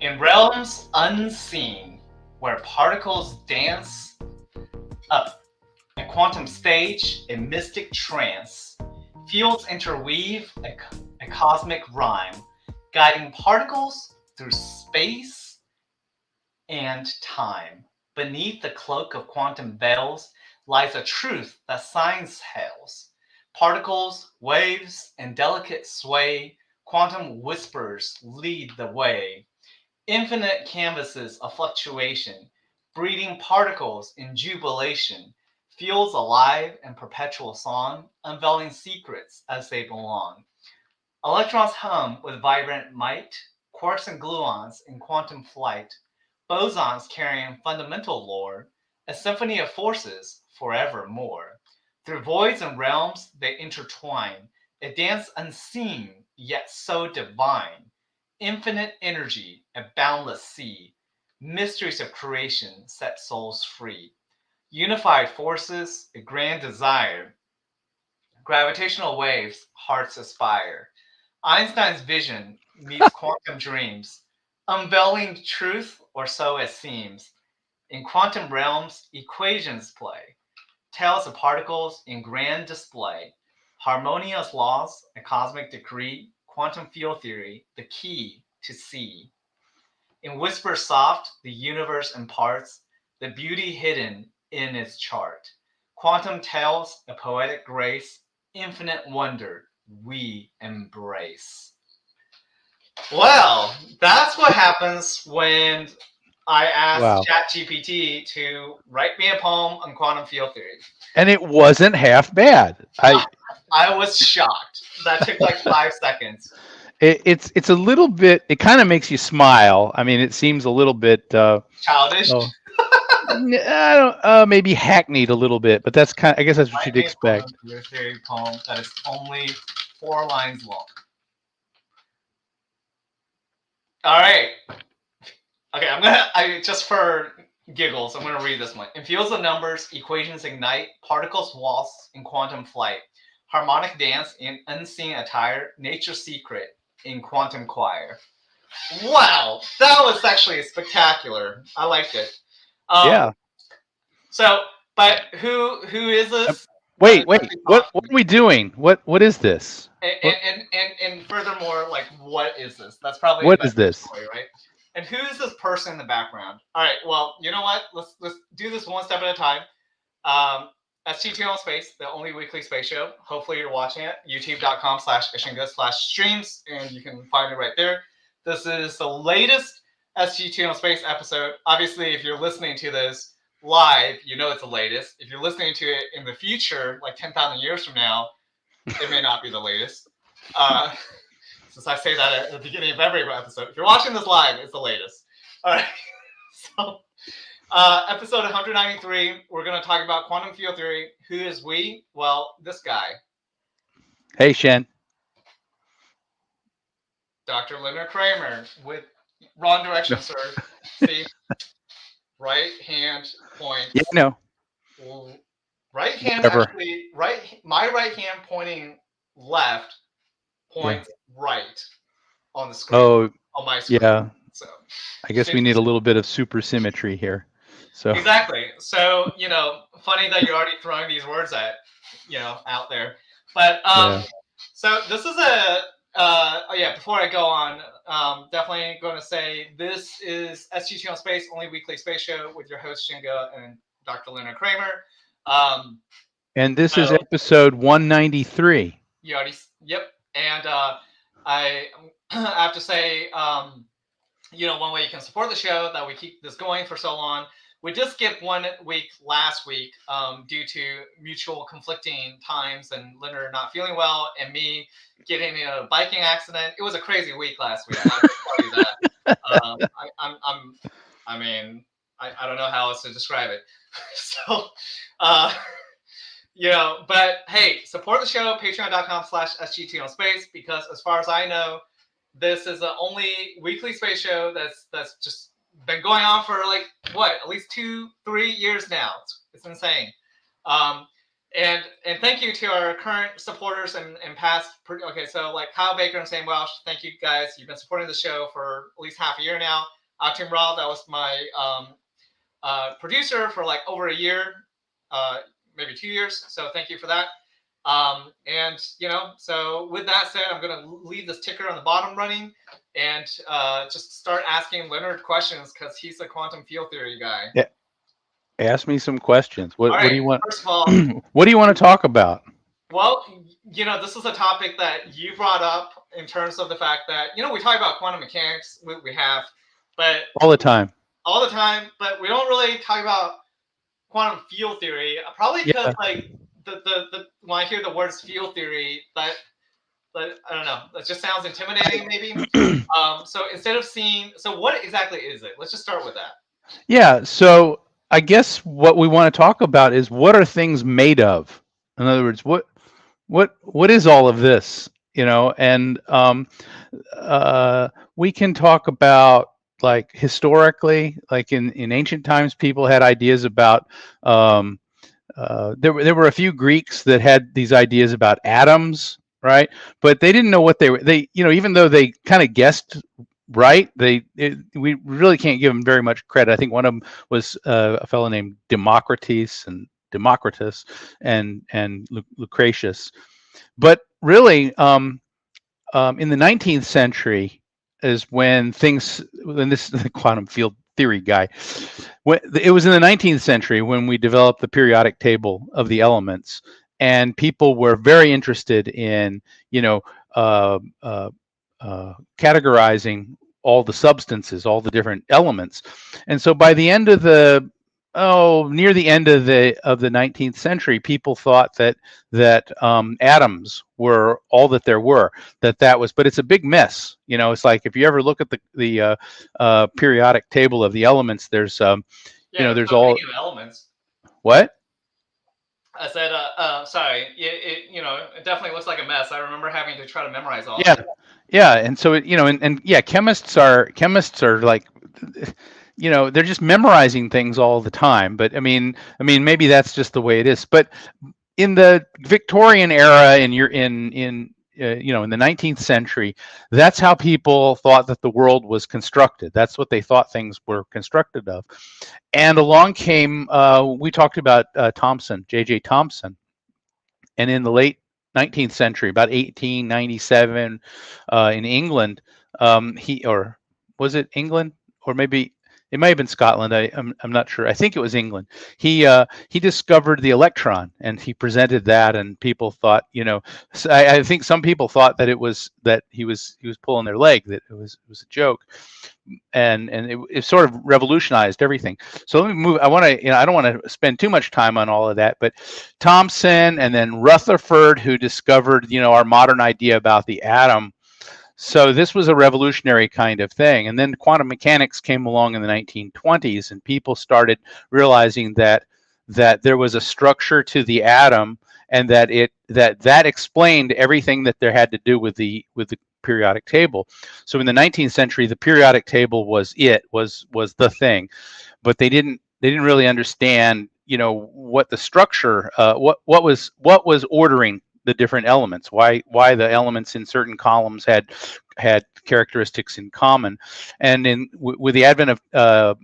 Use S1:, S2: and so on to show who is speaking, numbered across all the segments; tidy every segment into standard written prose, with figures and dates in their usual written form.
S1: In realms unseen, where particles dance up a quantum stage, a mystic trance, fields interweave a cosmic rhyme, guiding particles through space and time. Beneath the cloak of quantum veils lies a truth that science hails. Particles, waves, and delicate sway, quantum whispers lead the way. Infinite canvases of fluctuation, breeding particles in jubilation, feels alive in perpetual song, unveiling secrets as they belong. Electrons hum with vibrant might, quarks and gluons in quantum flight, bosons carrying fundamental lore, a symphony of forces forevermore. Through voids and realms they intertwine, a dance unseen yet so divine. Infinite energy, a boundless sea, mysteries of creation set souls free. Unified forces, a grand desire, gravitational waves, hearts aspire. Einstein's vision meets quantum dreams, unveiling truth, or so it seems. In quantum realms, equations play, tales of particles in grand display, harmonious laws, a cosmic decree, quantum field theory, the key to see. In whispers soft, the universe imparts the beauty hidden in its chart. Quantum tales, a poetic grace, infinite wonder we embrace. Well, that's what happens when I asked
S2: Wow.
S1: ChatGPT to write me a poem on quantum field theory.
S2: And it wasn't half bad.
S1: I was shocked. That took like 5 seconds.
S2: It's a little bit. It kind of makes you smile. I mean, it seems a little bit.
S1: Childish.
S2: Oh, I don't. Maybe hackneyed a little bit, but that's kind. I guess that's what
S1: Write
S2: you'd
S1: me a quantum
S2: expect.
S1: field theory poem that is only 4 lines long. All right. Okay, just for giggles, I'm gonna read this one. In fields of numbers, equations ignite, particles waltz in quantum flight, harmonic dance in unseen attire, nature's secret in quantum choir. Wow, that was actually spectacular. I liked it.
S2: Yeah.
S1: So, but who is this?
S2: Wait. What are we doing? What is this?
S1: And furthermore, like, what is this? That's probably a
S2: What
S1: better
S2: is this?
S1: story, right? And who is this person in the background? All right, well, you know what? Let's do this one step at a time. SG2 on Space, the only weekly space show. Hopefully you're watching it. YouTube.com/ishinga/streams, and you can find it right there. This is the latest SG2 on Space episode. Obviously, if you're listening to this live, you know it's the latest. If you're listening to it in the future, like 10,000 years from now, it may not be the latest. Since I say that at the beginning of every episode. If you're watching this live, it's the latest. All right. So, episode 193, we're going to talk about quantum field theory. Who is we? Well, this guy.
S2: Hey, Shen.
S1: Dr. Leonard Kramer with wrong direction, sir. See? Right hand points.
S2: Yeah, no.
S1: Right hand
S2: Whatever.
S1: actually, my right hand pointing left points right on the screen.
S2: Oh,
S1: on my screen.
S2: yeah.
S1: So
S2: I guess we need a little bit of supersymmetry here. So
S1: exactly. So, funny that you're already throwing these words out there. But so this is before I go on, definitely going to say this is SG2 on Space, only weekly space show with your host Shinga and Dr. Leonard Kramer.
S2: And this is episode 193.
S1: Yep. And I have to say, one way you can support the show that we keep this going for so long. We just skipped 1 week last week due to mutual conflicting times and Leonard not feeling well and me getting in a biking accident. It was a crazy week last week. I have to tell you that. I don't know how else to describe it. So, but hey, support the show, patreon.com/SG2 on Space, because as far as I know, this is the only weekly space show that's just been going on for at least 2-3 years now. It's insane. And thank you to our current supporters and past. Okay, so like Kyle Baker and Sam Welsh, thank you guys. You've been supporting the show for at least half a year now. Tim Rawl, that was my producer for like over a year, maybe 2 years. So thank you for that. And so with that said, I'm going to leave this ticker on the bottom running and just start asking Leonard questions because he's a quantum field theory guy.
S2: Yeah. Ask me some questions. What do you want?
S1: First of all,
S2: what do you want to talk about?
S1: Well, this is a topic that you brought up in terms of the fact that, we talk about quantum mechanics, we have, but
S2: all the time,
S1: but we don't really talk about quantum field theory, probably because like the when I hear the words field theory, but I don't know, it just sounds intimidating maybe. So instead of so what exactly is it? Let's just start with that.
S2: Yeah, so I guess what we want to talk about is what are things made of? In other words, what is all of this? And we can talk about, like, historically, like in ancient times, people had ideas about there were a few Greeks that had these ideas about atoms, right? But they didn't know what they were. Even though they kind of guessed right, we really can't give them very much credit. I think one of them was a fellow named Democritus and Lucretius. But really, in the 19th century is when this is the quantum field theory guy. It was in the 19th century when we developed the periodic table of the elements, and people were very interested in, categorizing all the substances, all the different elements. And so by the end of near the end of the 19th century, people thought that atoms were all that there were. But it's a big mess. It's like if you ever look at the periodic table of the elements, there's there's all
S1: elements.
S2: What?
S1: I said, sorry. It definitely looks like a mess. I remember having to try to memorize all of it.
S2: Yeah, and so chemists are like, they're just memorizing things all the time. But I mean, maybe that's just the way it is. But in the Victorian era, in the 19th century, that's how people thought that the world was constructed. That's what they thought things were constructed of. And along came, we talked about J.J. Thomson, and in the late 19th century, about 1897, in England, or was it England, or maybe it might have been Scotland. I'm not sure. I think it was England. He discovered the electron, and he presented that, and people thought, I think some people thought that he was pulling their leg, that it was a joke, and it sort of revolutionized everything. So let me move. I don't want to spend too much time on all of that, but Thomson and then Rutherford, who discovered our modern idea about the atom. So this was a revolutionary kind of thing. And then quantum mechanics came along in the 1920s, and people started realizing that there was a structure to the atom, and that explained everything that there had to do with the periodic table. So in the 19th century, the periodic table was the thing, but they didn't really understand, what the structure, what was ordering the different elements, why the elements in certain columns had characteristics in common. And with the advent of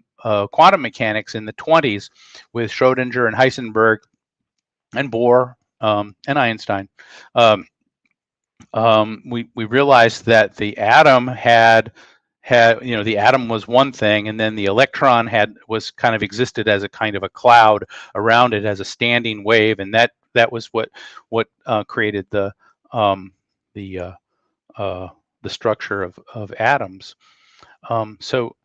S2: quantum mechanics in the 20s, with Schrodinger and Heisenberg and Bohr and Einstein, we realized that the atom the atom was one thing, and then the electron was kind of existed as a kind of a cloud around it as a standing wave, and that was what created the structure of atoms. So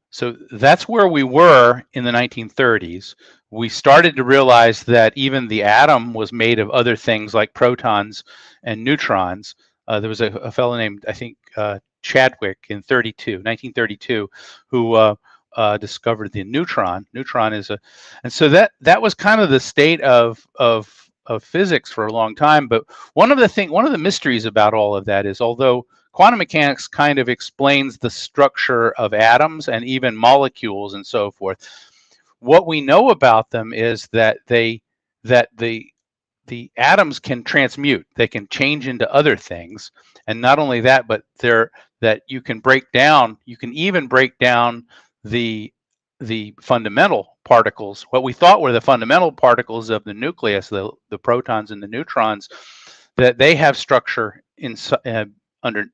S2: that's where we were in the 1930s. We started to realize that even the atom was made of other things like protons and neutrons. There was a fellow named, I think, Chadwick in 1932, who discovered the neutron. Neutron is and so that was kind of the state of physics for a long time. But one of the mysteries about all of that is, although quantum mechanics kind of explains the structure of atoms and even molecules and so forth, what we know about them is that the the atoms can transmute. They can change into other things, and not only that, but that you can break down. You can even break down the fundamental particles, what we thought were the fundamental particles of the nucleus, the protons and the neutrons, that they have structure under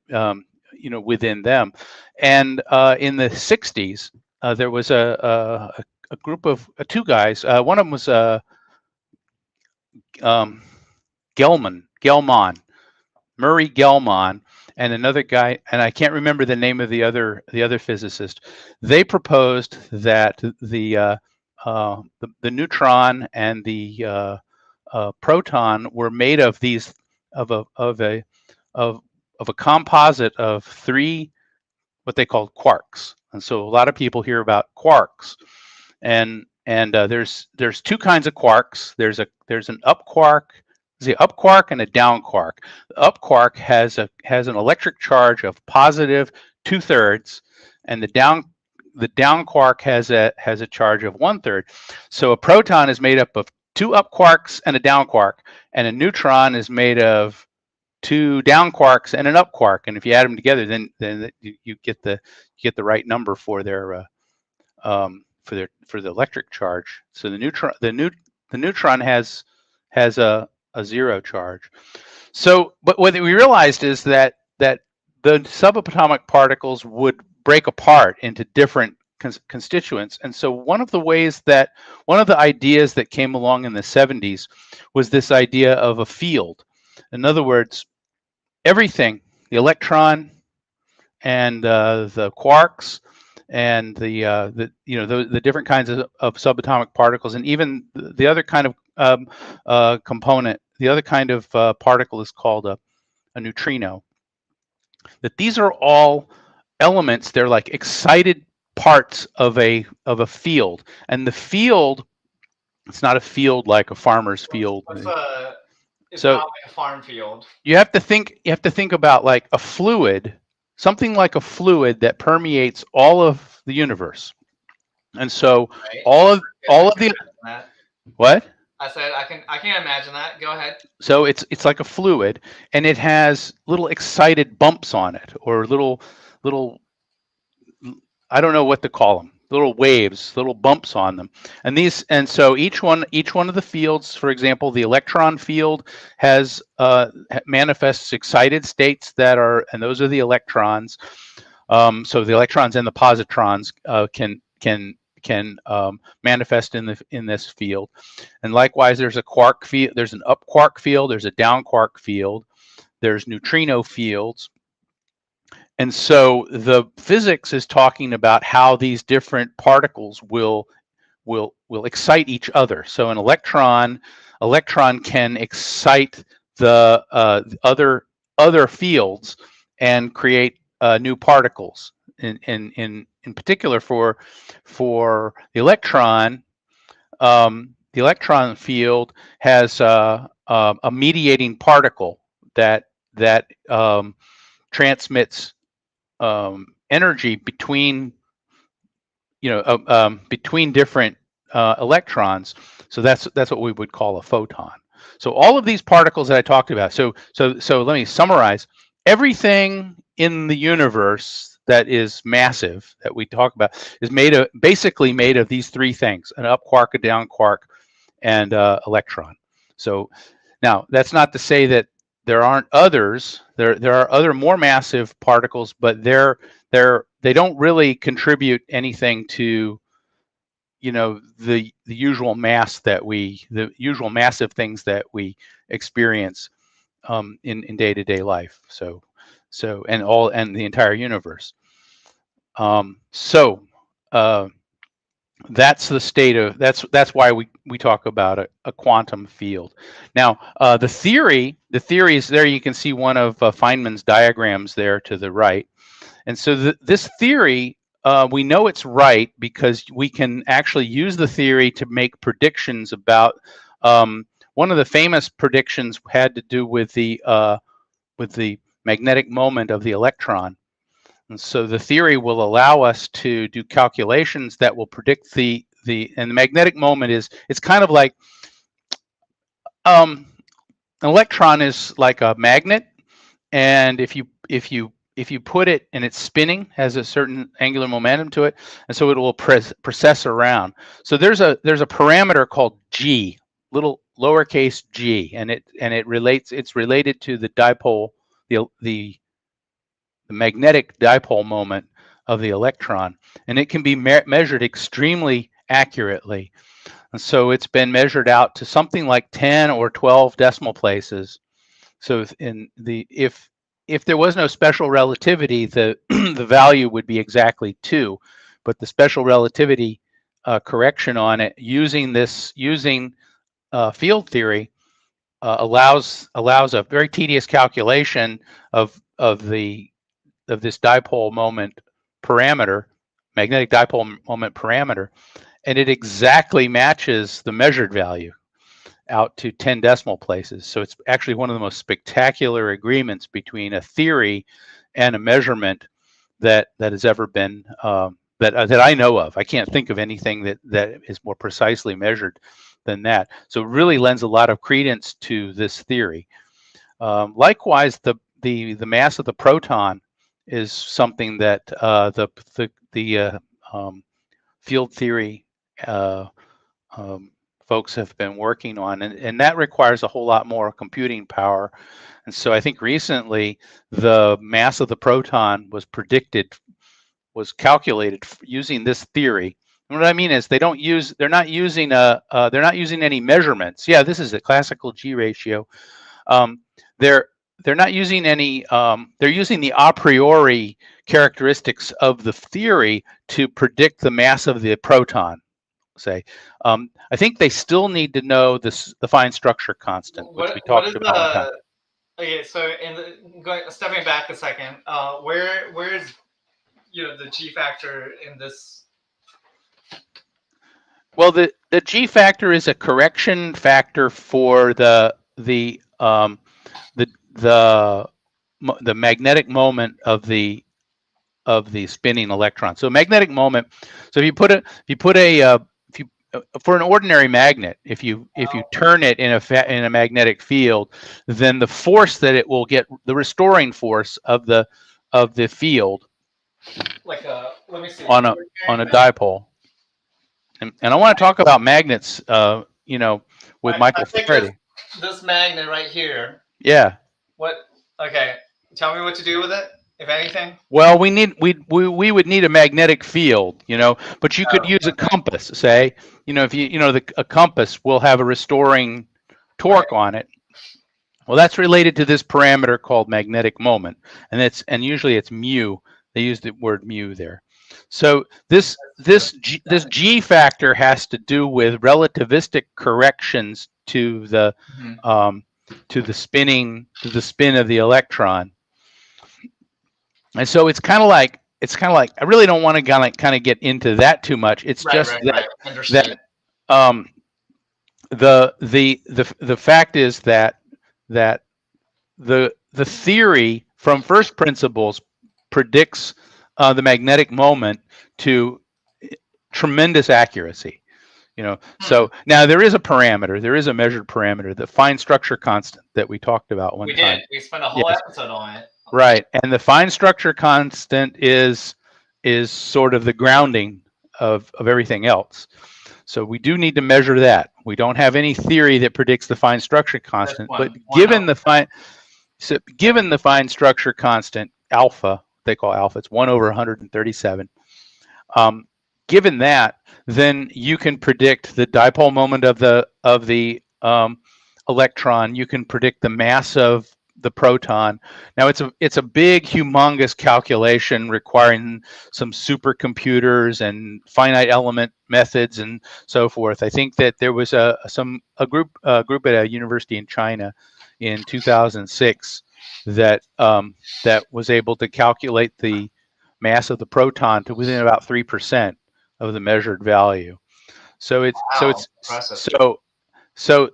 S2: within them. And in the 60s, there was a group of two guys. One of them was Gelman, Murray Gelman, and another guy, and I can't remember the name of the other physicist. They proposed that the neutron and the proton were made of a composite of three, what they called quarks. And so a lot of people hear about quarks, and there's two kinds of quarks. There's an up quark. The up quark and a down quark. The up quark has an electric charge of positive 2/3, and the down quark has a charge of 1/3. So a proton is made up of two up quarks and a down quark, and a neutron is made of two down quarks and an up quark. And if you add them together, then you get the right number for their for the electric charge. So the neutron has a zero charge. So, but what we realized is that the subatomic particles would break apart into different constituents. And so one of the ideas that came along in the 70s was this idea of a field. In other words, everything, the electron and the quarks and the different kinds of subatomic particles, and even the other kind of component, the other kind of particle is called a neutrino. That these are all elements. They're like excited parts of a field, and the field, it's not a field like a farmer's field.
S1: It's not like a farm field.
S2: You have to think about like a fluid, something like a fluid that permeates all of the universe. And so right. all of the what?
S1: I said I can imagine that. Go ahead.
S2: So it's like a fluid, and it has little excited bumps on it, or little I don't know what to call them, little waves, little bumps on them. And so each one of the fields, for example, the electron field has manifests excited states and those are the electrons. So the electrons and the positrons can manifest in this field. And likewise, there's a quark field, there's an up quark field, there's a down quark field, there's neutrino fields. And so the physics is talking about how these different particles will excite each other. So an electron can excite the other fields and create new particles. In particular, for the electron field has a mediating particle that transmits energy between between different electrons. So that's what we would call a photon. So all of these particles that I talked about. So let me summarize. Everything in the universe that is massive that we talk about is basically made of these three things: an up quark, a down quark, and electron. So now that's not to say that there aren't others. There are other more massive particles, but they don't really contribute anything to the usual mass the usual massive things that we experience in day-to-day life. So and the entire universe. That's the state of that's why we talk about a quantum field. Now the theory is there. You can see one of Feynman's diagrams there to the right. And so this theory, we know it's right because we can actually use the theory to make predictions about one of the famous predictions had to do with the magnetic moment of the electron. And so the theory will allow us to do calculations that will predict and the magnetic moment it's kind of like an electron is like a magnet, and if you put it and it's spinning, has a certain angular momentum to it, and so it will precess around. So there's a parameter called g, little lowercase g, and it's related to the dipole, the magnetic dipole moment of the electron, and it can be measured extremely accurately. And so it's been measured out to something like 10 or 12 decimal places. So if there was no special relativity, the the value would be exactly 2, but the special relativity correction on it using field theory allows a very tedious calculation of this dipole moment parameter, magnetic dipole moment parameter, and it exactly matches the measured value out to 10 decimal places. So it's actually one of the most spectacular agreements between a theory and a measurement that has ever been that I know of. I can't think of anything that is more precisely measured than that. So it really lends a lot of credence to this theory. Likewise, the mass of the proton is something that the field theory folks have been working on, and that requires a whole lot more computing power. And so I think recently the mass of the proton was calculated using this theory. And what I mean is they're not using any measurements. Yeah, this is a classical G ratio. They're not using any. They're using the a priori characteristics of the theory to predict the mass of the proton. Say, I think they still need to know the fine structure constant, which we talked about one time.
S1: Okay, so stepping back a second, where is the G factor in this?
S2: Well, the G factor is a correction factor for the magnetic moment of the spinning electron. So magnetic moment. So if you put a for an ordinary magnet, if you turn it in a magnetic field, then the force that it will get, the restoring force of the field,
S1: like let me see,
S2: on a dipole. And I want to talk about magnets, with Michael Faraday.
S1: This magnet right here.
S2: Yeah.
S1: What? Okay. Tell me what to do with it, if anything.
S2: Well, we would need a magnetic field, but you could use a compass. Say, if a compass will have a restoring torque on it. Well, that's related to this parameter called magnetic moment, and usually it's mu. They use the word mu there. So this G factor has to do with relativistic corrections to the spin of the electron. And so it's kind of like I really don't want to kind of get into that too much. It's that the fact is that the theory from first principles predicts the magnetic moment to tremendous accuracy. So now there is a measured parameter, the fine structure constant that we talked about one time.
S1: We spent a whole episode on it.
S2: Right, and the fine structure constant is sort of the grounding of everything else. So we do need to measure that. We don't have any theory that predicts the fine structure constant, but given the fine structure constant alpha, they call alpha, it's 1/137. Given that, then you can predict the dipole moment of the electron. You can predict the mass of the proton. Now it's a big, humongous calculation requiring some supercomputers and finite element methods and so forth. I think that there was a group at a university in China in 2006 that was able to calculate the mass of the proton to within about 3% of the measured value. So so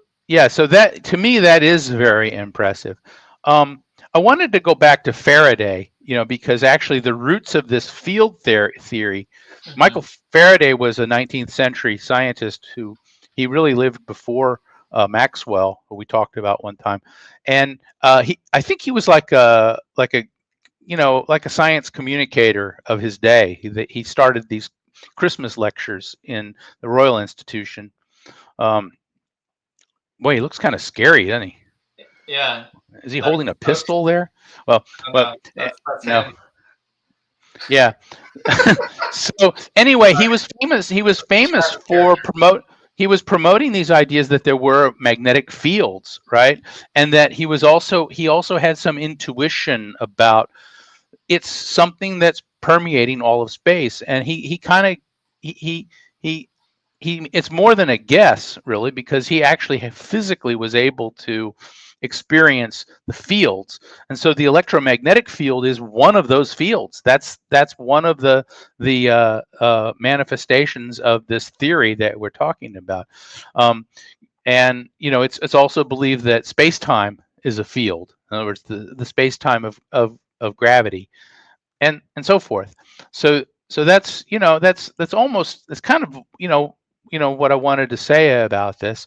S2: that, to me, that is very impressive. I wanted to go back to Faraday, because actually the roots of this field theory, Michael Faraday was a 19th century scientist he really lived before Maxwell, who we talked about one time, and I think he was like a like a science communicator of his day. He started these Christmas lectures in the Royal Institution. Boy, he looks kind of scary, doesn't he?
S1: Yeah.
S2: Is he holding a pistol there? Well,
S1: That's
S2: no.
S1: him.
S2: Yeah. So anyway, he was famous. He was famous for promoting these ideas that there were magnetic fields, right? And that he also had some intuition about it's something that's permeating all of space. And he kind of he it's more than a guess, really, because he actually physically was able to experience the fields. And so the electromagnetic field is one of those fields. That's one of the manifestations of this theory that we're talking about. And it's also believed that space-time is a field. In other words, the space-time of gravity, and so forth. So that's that's kind of what I wanted to say about this.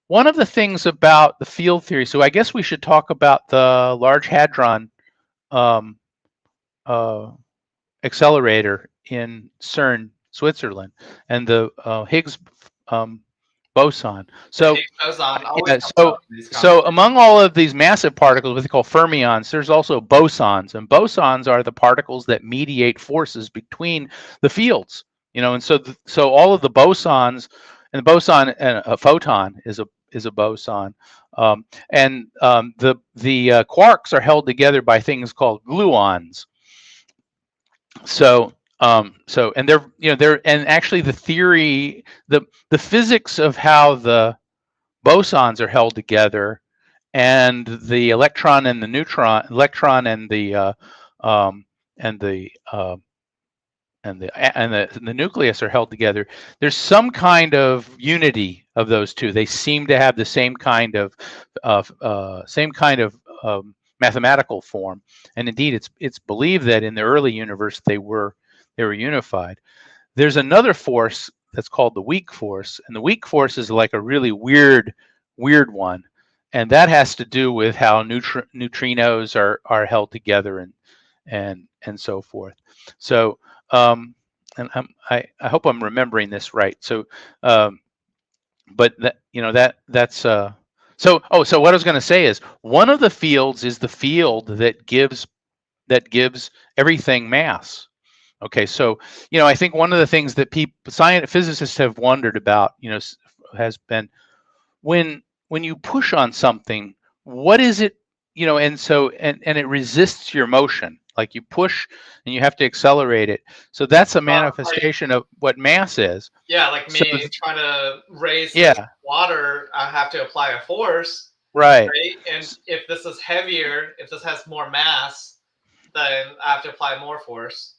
S2: One of the things about the field theory, so I guess we should talk about the Large Hadron um, accelerator in CERN, Switzerland, and the Higgs boson. So, so among all of these massive particles, what they call fermions, there's also bosons, and bosons are the particles that mediate forces between the fields. And so all of the bosons, and the boson and a photon is a boson, the quarks are held together by things called gluons. So and and actually the theory, the physics of how the bosons are held together, and the electron and the neutron, electron and the nucleus are held together. There's some kind of unity of those two. They seem to have the same kind of mathematical form, and indeed, it's believed that in the early universe they were unified. There's another force that's called the weak force, and the weak force is like a really weird one, and that has to do with how neutrinos are held together and so forth. So and I hope I'm remembering this right. So but that's so what I was going to say is one of the fields is the field that gives everything mass. Okay, so I think one of the things that physicists have wondered about, has been when you push on something, what is it, and so and it resists your motion. Like you push and you have to accelerate it. So that's a manifestation of what mass is.
S1: Yeah, like me trying to raise water, I have to apply a force.
S2: Right.
S1: And if this is heavier, if this has more mass, then I have to apply more force.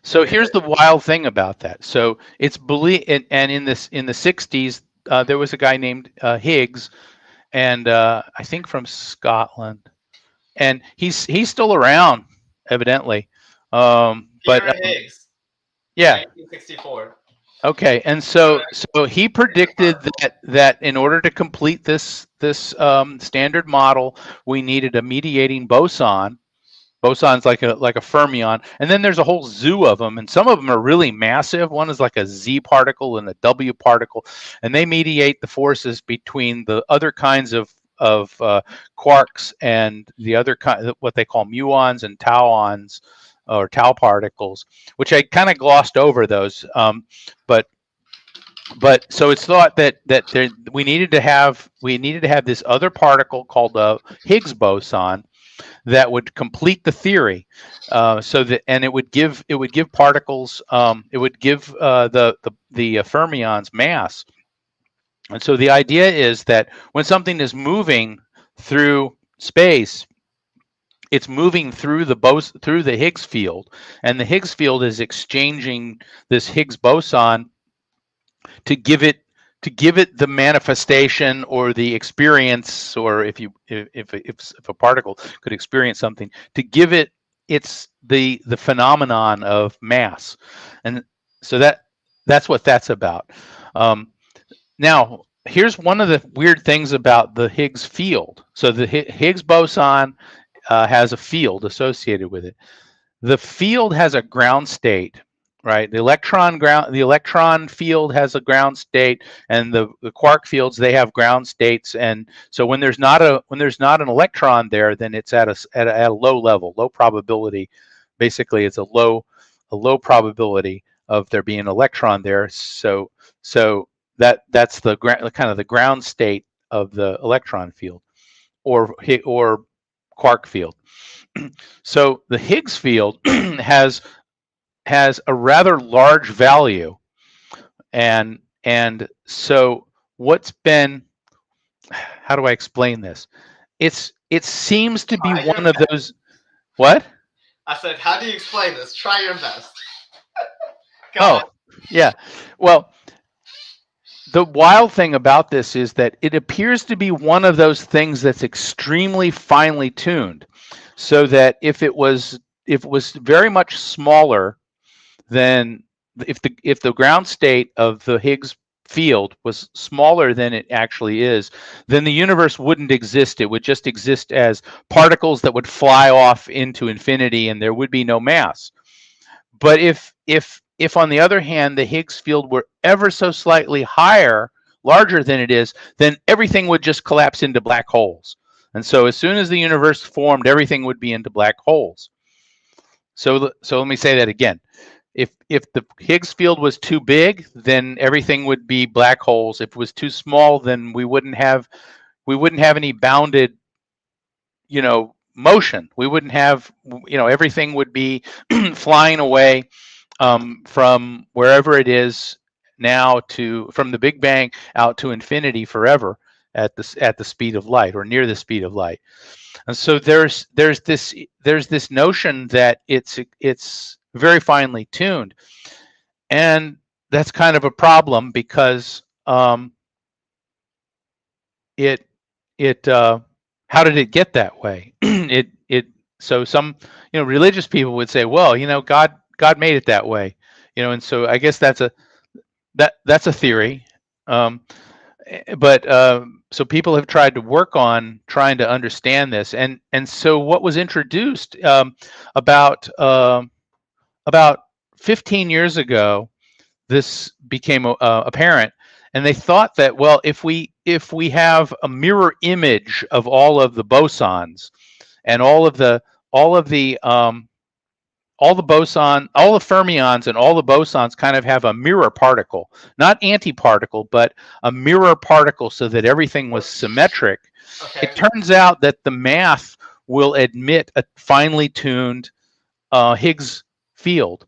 S2: So here's the wild thing about that. So it's believed, and in the 60s, there was a guy named Higgs, and I think from Scotland, and he's still around, evidently. But
S1: Higgs,
S2: yeah,
S1: 1964.
S2: Okay, and so he predicted that in order to complete this standard model, we needed a mediating boson. Boson's like a fermion, and then there's a whole zoo of them, and some of them are really massive. One is like a Z particle and a W particle, and they mediate the forces between the other kinds of quarks and the other kind, what they call muons and tauons, or tau particles, which I kind of glossed over those. But so it's thought that we needed to have this other particle called a Higgs boson that would complete the theory, and it would give particles, it would give the fermions mass. And so the idea is that when something is moving through space, it's moving through the Higgs field, and the Higgs field is exchanging this Higgs boson to give it the manifestation or the experience, or if a particle could experience something, to give it the phenomenon of mass. And so that's what that's about. Now, here's one of the weird things about the Higgs field. So the Higgs boson has a field associated with it. The field has a ground state, right? The electron field has a ground state, and the quark fields, they have ground states. And so when there's not an electron there, then it's at a low level, low probability. Basically, it's a low probability of there being an electron there. So that's the kind of the ground state of the electron field or quark field. So the Higgs field has a rather large value, and so what's been, how do I explain this? It seems to be one of those. What?
S1: I said, how do you explain this? Try your best.
S2: Oh, yeah. Well, the wild thing about this is that it appears to be one of those things that's extremely finely tuned, so that if it was very much smaller than, if the ground state of the Higgs field was smaller than it actually is, then the universe wouldn't exist. It would just exist as particles that would fly off into infinity, and there would be no mass. But if on the other hand the Higgs field were ever so slightly larger than it is, then everything would just collapse into black holes. And so as soon as the universe formed, everything would be into black holes. So let me say that again. If the Higgs field was too big, then everything would be black holes. If it was too small, then we wouldn't have any bounded, motion. We wouldn't have, everything would be flying away from wherever it is now from the Big Bang out to infinity forever at the speed of light, or near the speed of light. And so there's this notion that it's very finely tuned, and that's kind of a problem because how did it get that way? So some religious people would say, well, God made it that way, and so I guess that's a theory. But so people have tried to work on trying to understand this, and so what was introduced about 15 years ago, this became apparent, and they thought that, well, if we have a mirror image of all of the bosons and all the fermions and all the bosons kind of have a mirror particle, not antiparticle, but a mirror particle, so that everything was symmetric. Okay. It turns out that the math will admit a finely tuned Higgs field,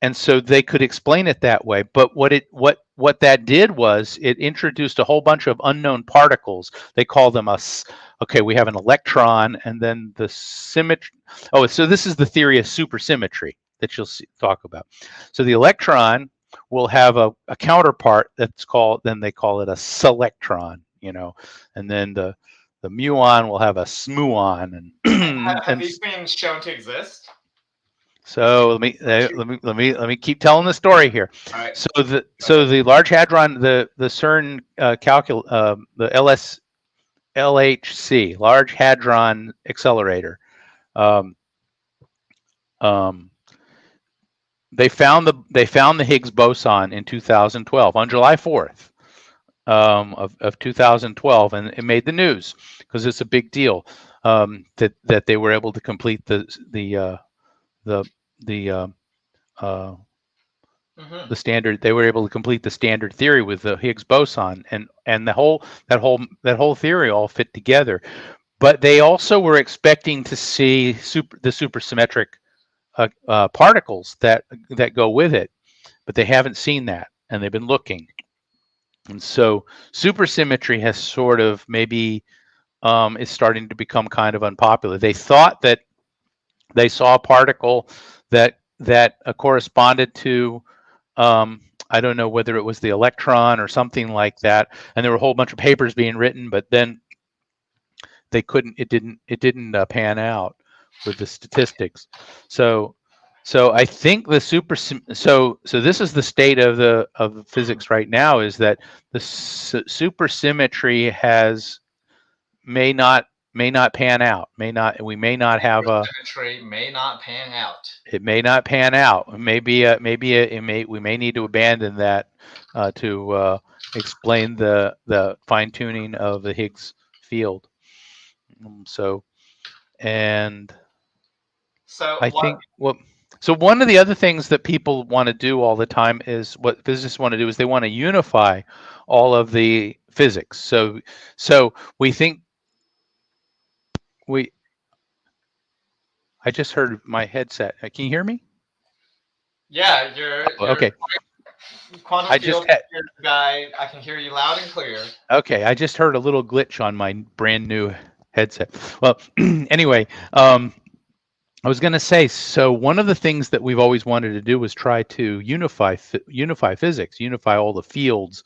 S2: and so they could explain it that way. But what that did was it introduced a whole bunch of unknown particles. They call them we have an electron, and then the symmetry. Oh, so this is the theory of supersymmetry that you'll talk about. So the electron will have a counterpart that's called, then they call it a selectron, and then the muon will have a smuon. And
S1: have these been shown to exist?
S2: So let me keep telling the story here. All right. So the Large Hadron, the CERN the LHC, Large Hadron Accelerator, they found the Higgs boson in 2012, on July 4th of 2012, and it made the news because it's a big deal that they were able to complete the standard. They were able to complete the standard theory with the Higgs boson, and that whole theory all fit together. But they also were expecting to see the supersymmetric particles that go with it, but they haven't seen that, and they've been looking. And so supersymmetry has sort of maybe is starting to become kind of unpopular. They thought that they saw a particle that corresponded to I don't know whether it was the electron or something like that, and there were a whole bunch of papers being written, but then they couldn't. It didn't pan out with the statistics. So So I think the so this is the state of the physics right now, is that the supersymmetry may not pan out. We may not have a
S1: Symmetry may not pan out.
S2: It may not pan out. We may need to abandon that to explain the fine tuning of the Higgs field. So, and
S1: So
S2: I
S1: what?
S2: think so one of the other things that people want to do all the time is what physicists want to do is they want to unify all of the physics. So we think we. I just heard my headset. Can you hear me?
S1: Yeah,
S2: Oh,
S1: you're
S2: okay.
S1: quantum
S2: I just
S1: field guy. I can hear you loud and clear.
S2: Okay, I just heard a little glitch on my brand new headset. Well, anyway, I was going to say, so one of the things that we've always wanted to do was try to unify physics, unify all the fields,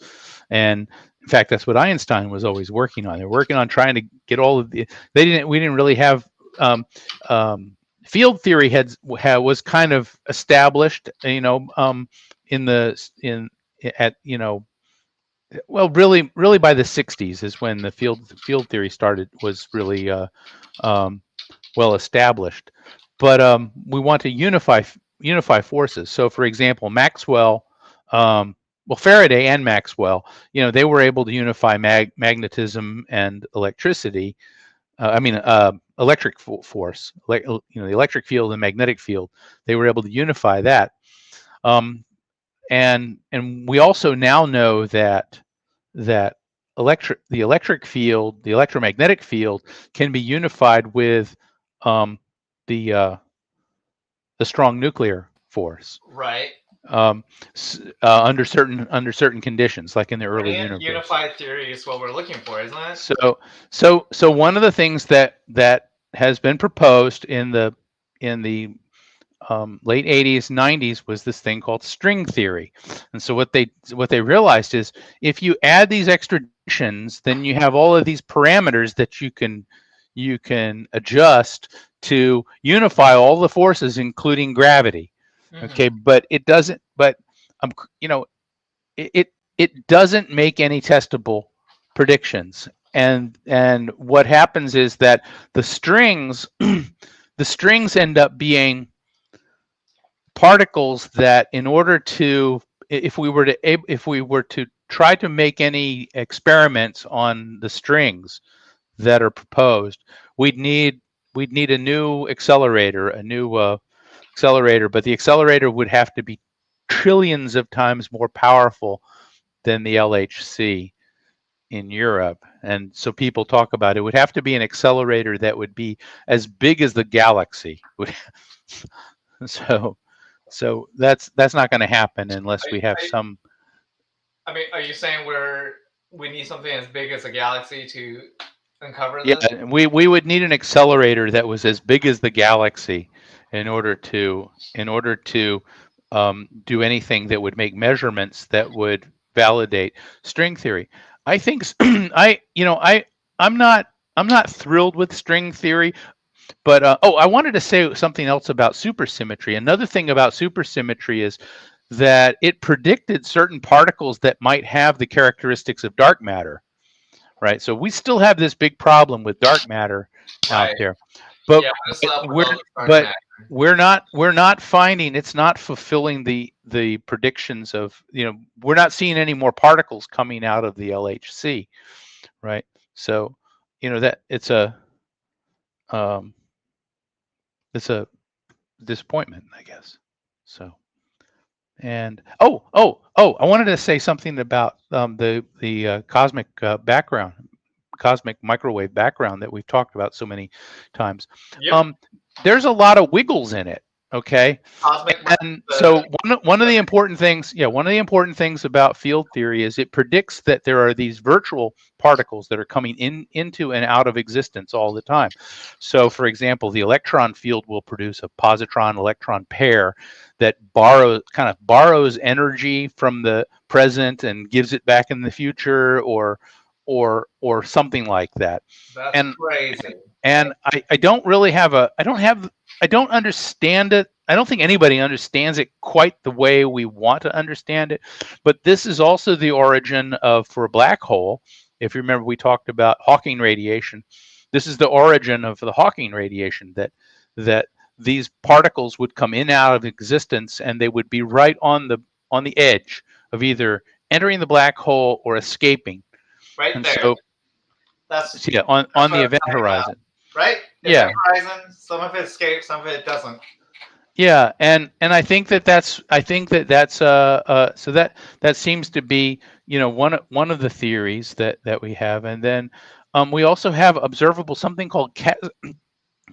S2: and in fact, that's what Einstein was always working on. They're working on trying to get all of the. We didn't really have field theory was kind of established, in at well, really by the 60s is when the field theory was really well established. But we want to unify forces. So, for example, Maxwell, well, Faraday and Maxwell, they were able to unify magnetism and electricity. Electric force, the electric field and magnetic field. They were able to unify that. And we also now know that the electric field, the electromagnetic field, can be unified with the strong nuclear force.
S1: Right.
S2: Under certain conditions, like in the early universe.
S1: Unified theory is what we're looking for, isn't it?
S2: So one of the things that has been proposed in the late 80s, 90s was this thing called string theory. And so what they realized is if you add these extra dimensions, then you have all of these parameters that you can adjust to unify all the forces, including gravity. Mm-hmm. Okay, but it doesn't. But it doesn't make any testable predictions. And what happens is that the strings end up being particles that, in order to, if we were to try to make any experiments on the strings that are proposed, we'd need a new accelerator, but the accelerator would have to be trillions of times more powerful than the LHC in Europe. And so people talk about it would have to be an accelerator that would be as big as the galaxy. So that's not going to happen unless we have some.
S1: I mean, are you saying we need something as big as a galaxy to uncover this?
S2: Yeah, we would need an accelerator that was as big as the galaxy in order to do anything that would make measurements that would validate string theory. I think I'm not thrilled with string theory. But I wanted to say something else about supersymmetry. Another thing about supersymmetry is that it predicted certain particles that might have the characteristics of dark matter, right? So we still have this big problem with dark matter out there, but we're not finding, it's not fulfilling the predictions of, we're not seeing any more particles coming out of the LHC, right? So that it's a disappointment, I guess. So, and I wanted to say something about the cosmic background, cosmic microwave background that we've talked about so many times. Yep. There's a lot of wiggles in it. Okay. And so one of the important things about field theory is it predicts that there are these virtual particles that are coming into and out of existence all the time. So, for example, the electron field will produce a positron-electron pair that borrows energy from the present and gives it back in the future, or something like that.
S1: That's crazy.
S2: And I don't really have I don't understand it anybody understands it quite the way we want to understand it. But this is also the origin of, for a black hole. If you remember, we talked about Hawking radiation. This is the origin of the Hawking radiation, that these particles would come in and out of existence, and they would be right on the edge of either entering the black hole or escaping.
S1: Right
S2: And
S1: there.
S2: so
S1: That's
S2: yeah, on the event horizon.
S1: Right?
S2: Yeah.
S1: Event horizon, some of it escapes, some of it doesn't.
S2: Yeah, and I think that's so that seems to be, one of the theories that we have. And then we also have observable something called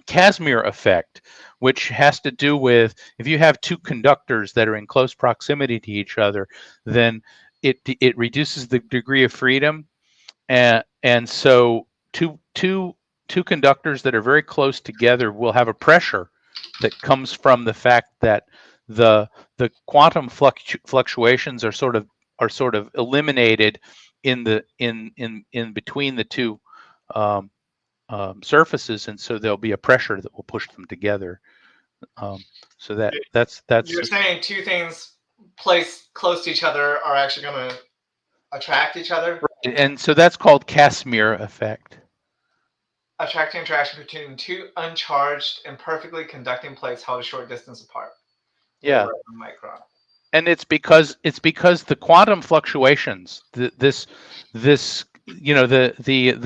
S2: Casimir effect, which has to do with, if you have two conductors that are in close proximity to each other, then it reduces the degree of freedom, and so two conductors that are very close together will have a pressure that comes from the fact that the quantum fluctuations are sort of eliminated in between the two surfaces, and so there'll be a pressure that will push them together. So that's
S1: You're saying two things placed close to each other are actually going to attract each other?
S2: Right. And so that's called Casimir effect.
S1: Attracting interaction between two uncharged and perfectly conducting plates held a short distance apart.
S2: Yeah.
S1: Micron.
S2: And it's because the quantum fluctuations, the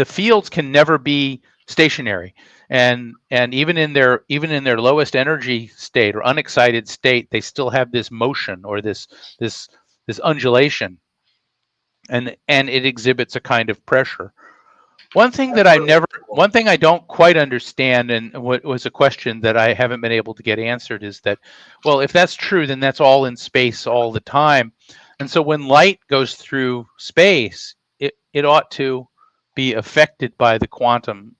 S2: fields can never be stationary, and even in their lowest energy state or unexcited state, they still have this motion, or this undulation, and it exhibits a kind of pressure. One thing I don't quite understand, and what was a question that I haven't been able to get answered, is that, well, if that's true, then that's all in space all the time. And so when light goes through space, it ought to be affected by the quantum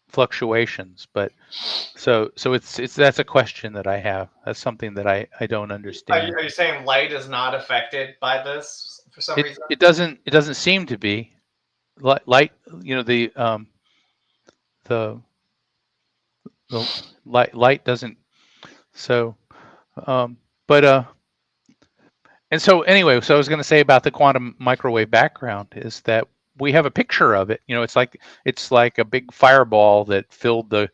S2: fluctuations. But so that's a question that I have. That's something that I don't understand.
S1: Are you saying light is not affected by this? For some reason,
S2: it doesn't seem to be. Light, the light doesn't. So, and so anyway, so I was going to say about the quantum microwave background is that we have a picture of it. It's like a big fireball that filled the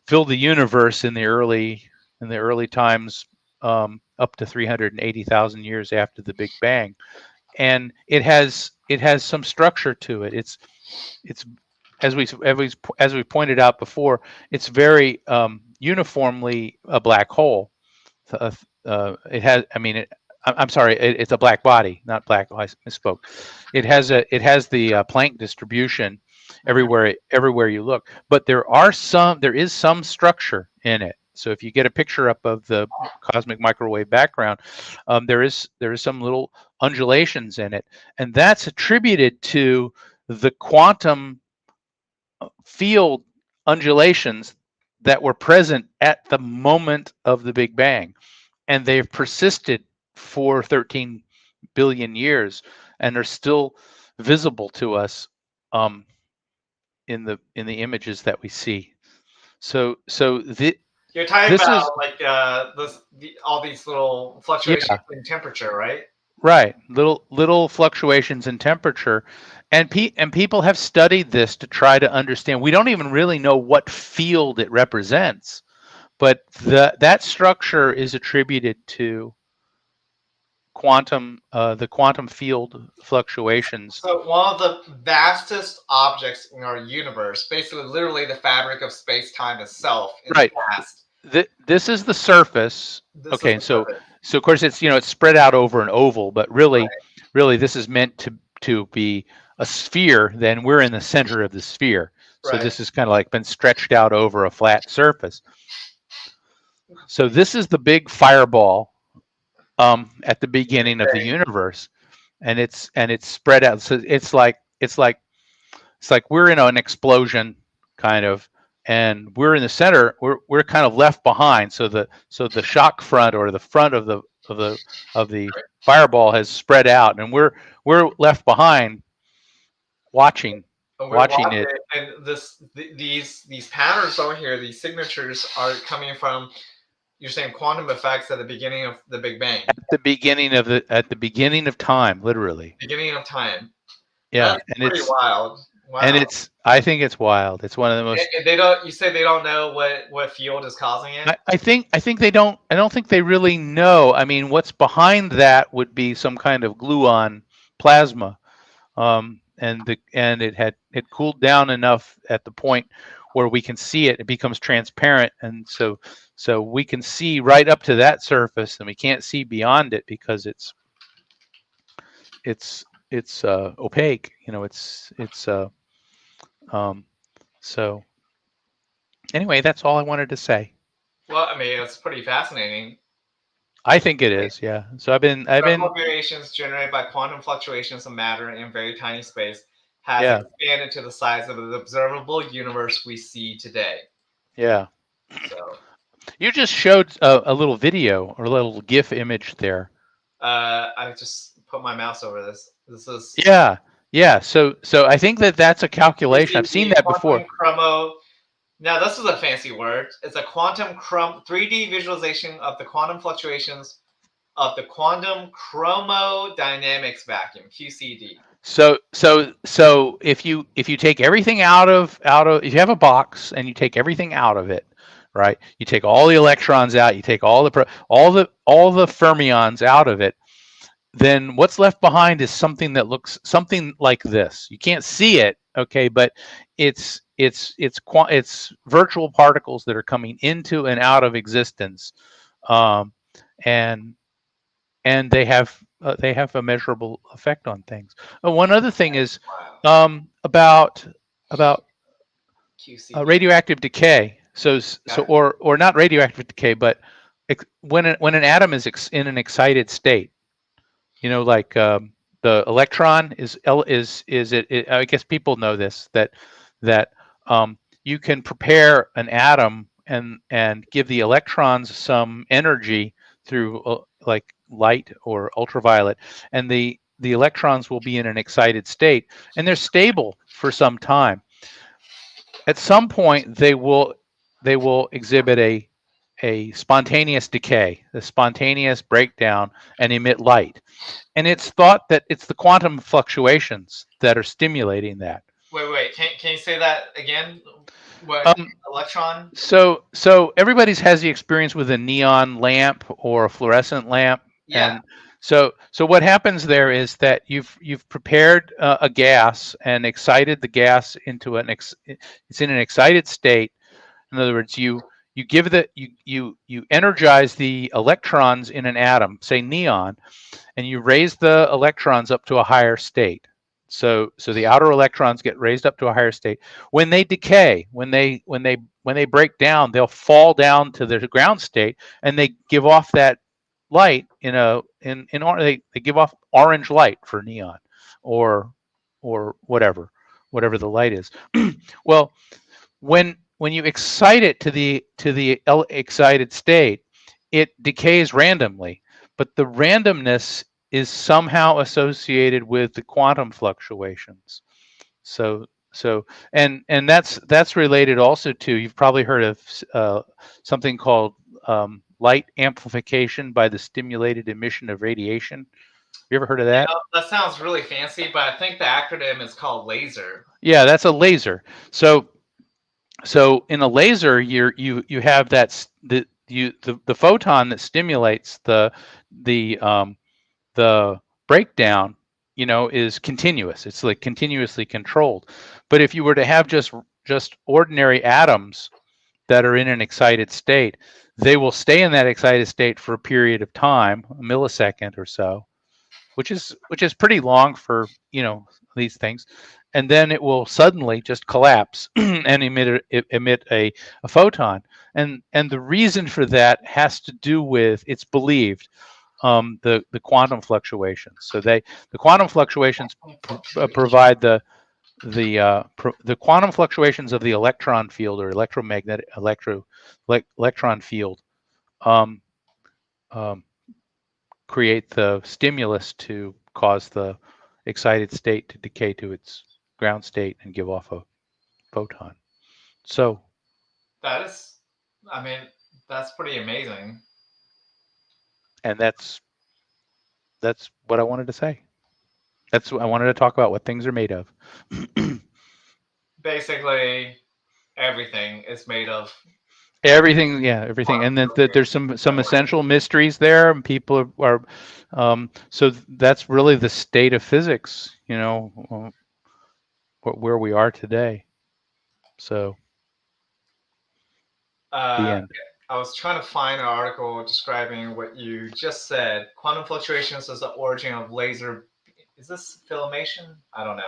S2: universe in the early times, up to 380,000 years after the Big Bang. And it has some structure to it. It's as we pointed out before, it's very uniformly a black hole. It has, I'm sorry, it's a black body, not black. I misspoke. It has the Planck distribution everywhere you look, but there is some structure in it. So if you get a picture up of the cosmic microwave background, there is some little undulations in it, and that's attributed to the quantum field undulations that were present at the moment of the Big Bang, and they've persisted for 13 billion years and are still visible to us in the images that we see. So
S1: you're talking about all these little fluctuations in temperature, right?
S2: Right, little fluctuations in temperature, and people have studied this to try to understand. We don't even really know what field it represents, but that structure is attributed to the quantum field fluctuations.
S1: So one of the vastest objects in our universe, basically literally the fabric of space-time itself, is
S2: right.
S1: vast.
S2: This is the surface. So of course it's spread out over an oval, but really this is meant to be a sphere. Then we're in the center of the sphere. So this is kind of like been stretched out over a flat surface. So this is the big fireball at the beginning of the universe, and it's spread out. So it's like we're in an explosion kind of, and we're in the center. We're kind of left behind. So the shock front, or the front of the fireball, has spread out, and we're left behind watching
S1: And we're
S2: watching
S1: watching
S2: it
S1: it, and these patterns over here, these signatures are coming from, you're saying, quantum effects at the beginning of the Big Bang,
S2: at the beginning of time, literally.
S1: beginning of time.
S2: Yeah,
S1: That's pretty wild.
S2: and
S1: Wow.
S2: I think it's wild. It's one of the most.
S1: And they don't. You say they don't know what field is causing it.
S2: I think they don't. I don't think they really know. I mean, what's behind that would be some kind of gluon plasma, and it cooled down enough at the point where we can see it. It becomes transparent, and so we can see right up to that surface, and we can't see beyond it because it's opaque. Um, so anyway, that's all I wanted to say.
S1: Well, I mean, it's pretty fascinating.
S2: I think it is, yeah. So
S1: Structural variations generated by quantum fluctuations of matter in very tiny space has
S2: yeah,
S1: expanded to the size of the observable universe we see today.
S2: yeah.
S1: So,
S2: You just showed a little video or a little GIF image there.
S1: I just put my mouse over this. This is
S2: Yeah, yeah. So I think that's a
S1: you
S2: calculation.
S1: see
S2: I've seen
S1: the
S2: that before.
S1: quantum chromo. Now, this is a fancy word. It's a quantum 3D visualization of the quantum fluctuations of the quantum chromodynamics vacuum (QCD).
S2: So if you take everything out of if you have a box and you take everything out of it, right? You take all the electrons out, you take all the fermions out of it, then what's left behind is something that looks something like this. You can't see it, okay, but it's virtual particles that are coming into and out of existence, um, and they have a measurable effect on things. One other thing is
S1: Wow.
S2: about
S1: QCD.
S2: radioactive decay.
S1: Okay.
S2: Or not radioactive decay, but when an atom is in an excited state, like the electron is it. I guess people know this that you can prepare an atom and give the electrons some energy through like light or ultraviolet, and the electrons will be in an excited state, and they're stable for some time. At some point, they will exhibit a spontaneous decay, a spontaneous breakdown, and emit light. And it's thought that it's the quantum fluctuations that are stimulating that.
S1: Wait. Can you say that again? What
S2: Um,
S1: electron?
S2: so everybody's has the experience with a neon lamp or a fluorescent lamp,
S1: Yeah.
S2: and so what happens there is that you've prepared a gas and excited the gas into it's in an excited state. In other words, you give you energize the electrons in an atom, say neon, and you raise the electrons up to a higher state. So the outer electrons get raised up to a higher state. When they decay, when they break down, they'll fall down to the ground state, and they give off that light they give off orange light for neon, or whatever the light is. Well, when you excite it to the excited state, it decays randomly, but the randomness is somehow associated with the quantum fluctuations. So and that's related also to, you've probably heard of something called light amplification by the stimulated emission of radiation. You ever heard of that?
S1: That sounds really fancy, but I think the acronym is called LASER.
S2: Yeah, that's a laser. So in a laser, you have the photon that stimulates the breakdown, is continuous. It's like continuously controlled. But if you were to have just ordinary atoms that are in an excited state, they will stay in that excited state for a period of time, a millisecond or so, which is pretty long for these things, and then it will suddenly just collapse and emit a photon, and the reason for that has to do with, it's believed, the quantum fluctuations. So the quantum fluctuations provide the quantum fluctuations of the electron field or electron field, um, um, create the stimulus to cause the excited state to decay to its ground state and give off a photon. So,
S1: That is, I mean, that's pretty amazing.
S2: and that's what I wanted to say. That's what I wanted to talk about, what things are made of.
S1: Basically, everything is made of.
S2: Everything, yeah, everything, and then there's some essential mysteries there. And people are so that's really the state of physics, where we are today. So the end.
S1: I was trying to find an article describing what you just said. Quantum fluctuations is the origin of laser. Is this filmation? I don't know.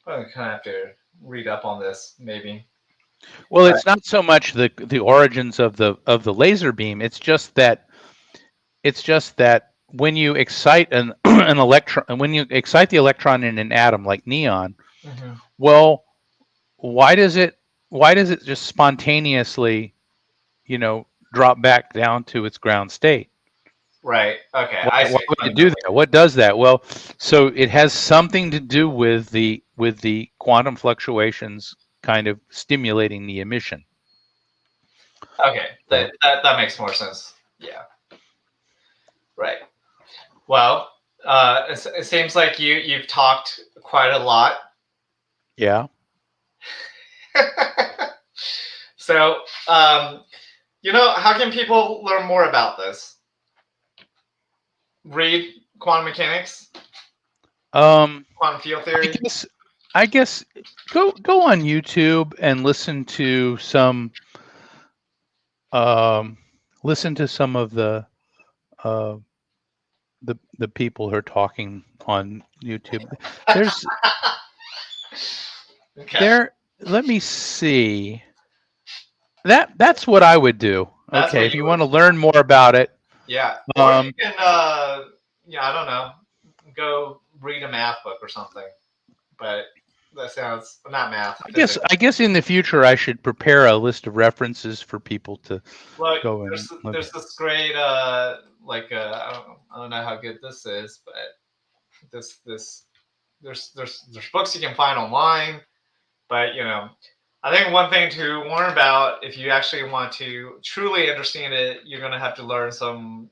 S1: I'm gonna kind of have to read up on this, maybe.
S2: Well, it's not so much the origins of the laser beam. It's just that when you excite an electron, when you excite the electron in an atom like neon, well, why does it just spontaneously, drop back down to its ground state?
S1: Right. Okay.
S2: Why would it do that? What does that? Well, so it has something to do with the quantum fluctuations kind of stimulating the emission.
S1: Okay, that makes more sense. Yeah. Right. Well, it seems like you've talked quite a lot.
S2: Yeah.
S1: So, how can people learn more about this? Read quantum mechanics, quantum field theory.
S2: I guess go on YouTube and listen to some of the people who are talking on YouTube. There's
S1: okay.
S2: Let me see. That's what I would do. Okay, if you want to learn more about it.
S1: Yeah. Or you can I don't know, go read a math book or something. But that sounds not math.
S2: I guess in the future I should prepare a list of references for people to go in.
S1: There's this great I don't know how good this is, but there's books you can find online, but I think one thing to learn about, if you actually want to truly understand it, you're going to have to learn some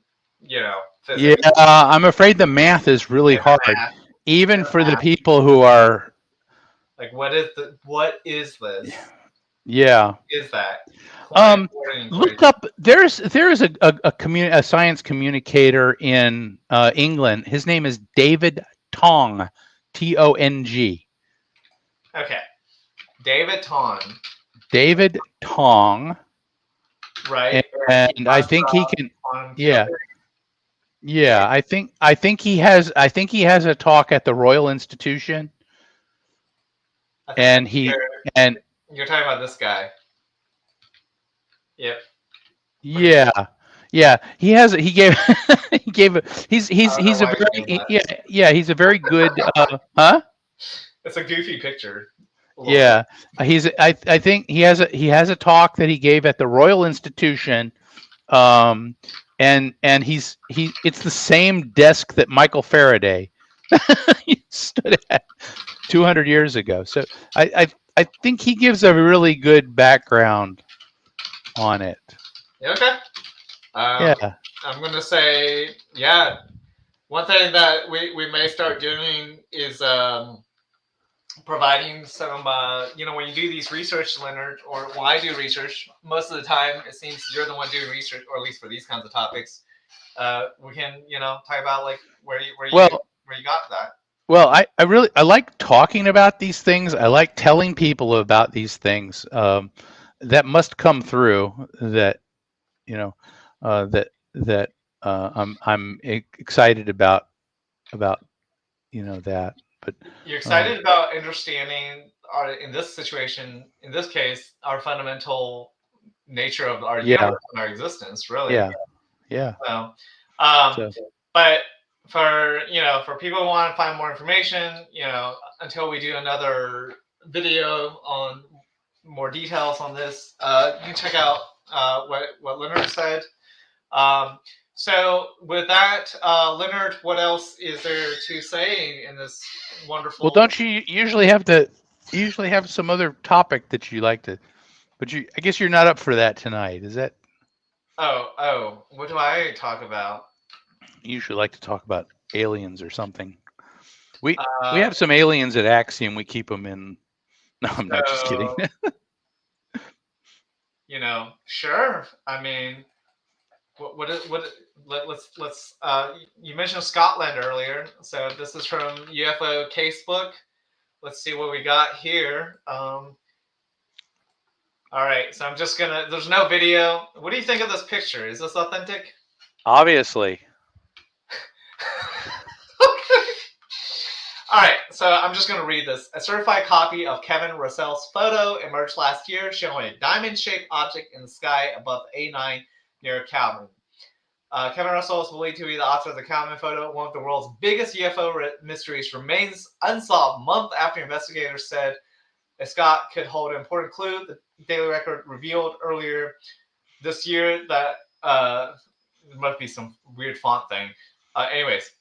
S1: physics.
S2: Yeah, I'm afraid the math is really hard, even for the people who are
S1: like, what is this?
S2: Yeah.
S1: What is that?
S2: Look up. There's a science communicator in England. His name is David Tong, Tong.
S1: Okay, David Tong.
S2: David Tong.
S1: Right.
S2: And I think he can. Yeah. Yeah, I think he has a talk at the Royal Institution. And you're
S1: talking about this guy. Yep.
S2: Yeah. Yeah, he's a very good huh?
S1: It's a goofy picture.
S2: Yeah. I think he has a talk that he gave at the Royal Institution. And it's the same desk that Michael Faraday stood at 200 years ago. So I think he gives a really good background on it.
S1: Okay.
S2: Yeah.
S1: I'm going to say, one thing that we may start doing is providing some, when you do these research, Leonard, or when I do research, most of the time it seems you're the one doing research, or at least for these kinds of topics. We can, talk about like where you got that.
S2: Well, I like talking about these things. I like telling people about these things. That must come through. That I'm excited about that. But
S1: you're excited about understanding in this situation, in this case, our fundamental nature of our universe and our existence, really.
S2: Yeah.
S1: But for people who want to find more information, until we do another video on more details on this, you can check out what Leonard said. So with that, Leonard, what else is there to say in this wonderful?
S2: Well, don't you usually have some other topic that you like to? But I guess you're not up for that tonight, is that?
S1: Oh, what do I talk about?
S2: You usually like to talk about aliens or something. We
S1: Uh,
S2: have some aliens at Axiom. We keep them in. No, I'm not just kidding.
S1: so, sure. I mean, let's. You mentioned Scotland earlier, so this is from UFO Casebook. Let's see what we got here. All right, so I'm just gonna. There's no video. What do you think of this picture? Is this authentic?
S2: Obviously.
S1: All right, so I'm just going to read this. A certified copy of Kevin Russell's photo emerged last year showing a diamond-shaped object in the sky above A9 near Calvin. Kevin Russell is believed to be the author of the Calvin photo. One of the world's biggest UFO mysteries remains unsolved month after investigators said a Scott could hold an important clue. The Daily Record revealed earlier this year that there must be some weird font thing. Anyways,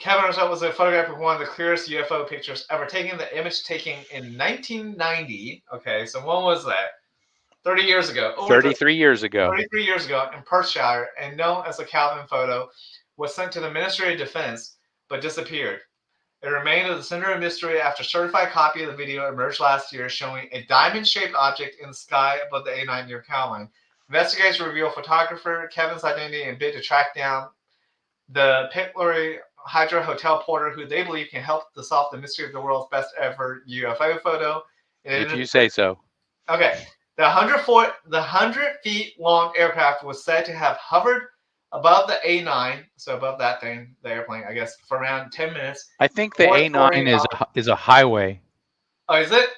S1: Kevin Russell was a photographer of one of the clearest UFO pictures ever taken. The image taken in 1990. Okay, so when was that? 30 years ago.
S2: 33 years ago.
S1: 33 years ago in Perthshire, and known as the Calvin photo, was sent to the Ministry of Defense, but disappeared. It remained at the center of mystery after a certified copy of the video emerged last year showing a diamond-shaped object in the sky above the A9 near Calvin. Investigators reveal photographer Kevin's identity and bid to track down the Pitlory Hydra Hotel porter, who they believe can help to solve the mystery of the world's best ever UFO photo.
S2: If you say so.
S1: Okay. The 100 feet long aircraft was said to have hovered above the A9, so above that thing, the airplane, I guess, for around 10 minutes.
S2: I think the A9 is a highway.
S1: Oh, is it?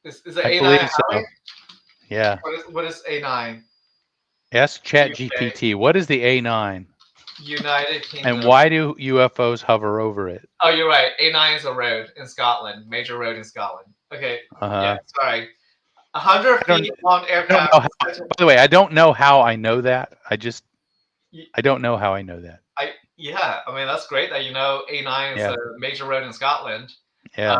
S1: Is the A9
S2: believe
S1: highway?
S2: So. Yeah.
S1: What is A9?
S2: Ask ChatGPT. What is the A9?
S1: United Kingdom.
S2: And why do UFOs hover over it?
S1: Oh, you're right. A9 is a road in Scotland, major road in Scotland. Okay. Yeah, sorry. 100 feet long aircraft.
S2: By the way, I don't know how I know that. I don't know how I know that.
S1: I mean, that's great that you know A9 is a major road in Scotland.
S2: Yeah.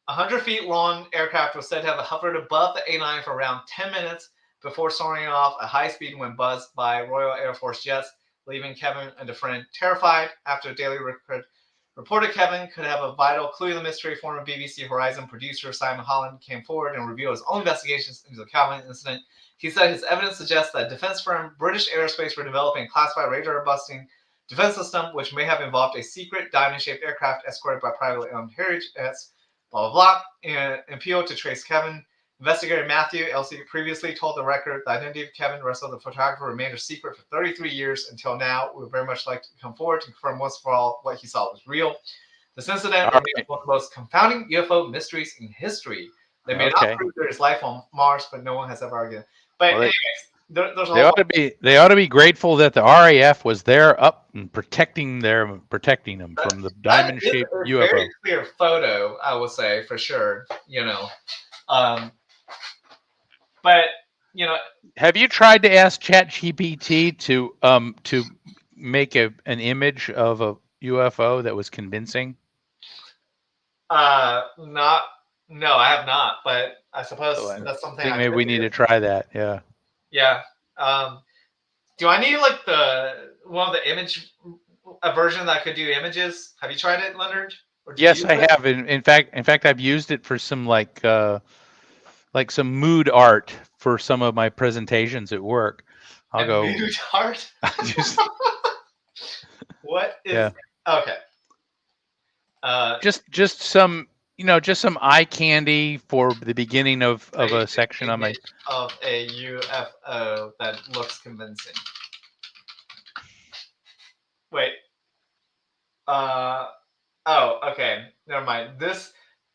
S1: 100 feet long aircraft was said to have hovered above the A9 for around 10 minutes before soaring off at high speed when buzzed by Royal Air Force jets, leaving Kevin and a friend terrified. After Daily Record reported Kevin could have a vital clue in the mystery, former BBC Horizon producer Simon Holland came forward and revealed his own investigations into the Calvin incident. He said his evidence suggests that defense firm British Aerospace were developing a classified radar-busting defense system, which may have involved a secret diamond-shaped aircraft escorted by privately owned heritage jets, blah, blah, blah, and appeal to trace Kevin. Investigator Matthew Elsey previously told the Record the identity of Kevin Russell, the photographer, remained a secret for 33 years until now. We would very much like to come forward to confirm once for all what he saw was real. This incident remains one of the most confounding UFO mysteries in history. They may not prove there is life on Mars, but no one has ever argued. But anyways, there's a
S2: they ought to be grateful that the RAF was there up and protecting them from the diamond-shaped UFO.
S1: Very clear photo, I would say, for sure. But
S2: have you tried to ask ChatGPT to make an image of a UFO that was convincing?
S1: No, I have not. But I suppose that's something.
S2: I think maybe we need to try that. Yeah.
S1: Yeah. Do I need like one of the image a version that could do images? Have you tried it, Leonard?
S2: Yes, I have. In fact, I've used it for some like some mood art for some of my presentations at work.
S1: Mood art? What is okay?
S2: Just some eye candy for the beginning of a section on my
S1: of a UFO that looks convincing. Wait. Oh, okay. Never mind.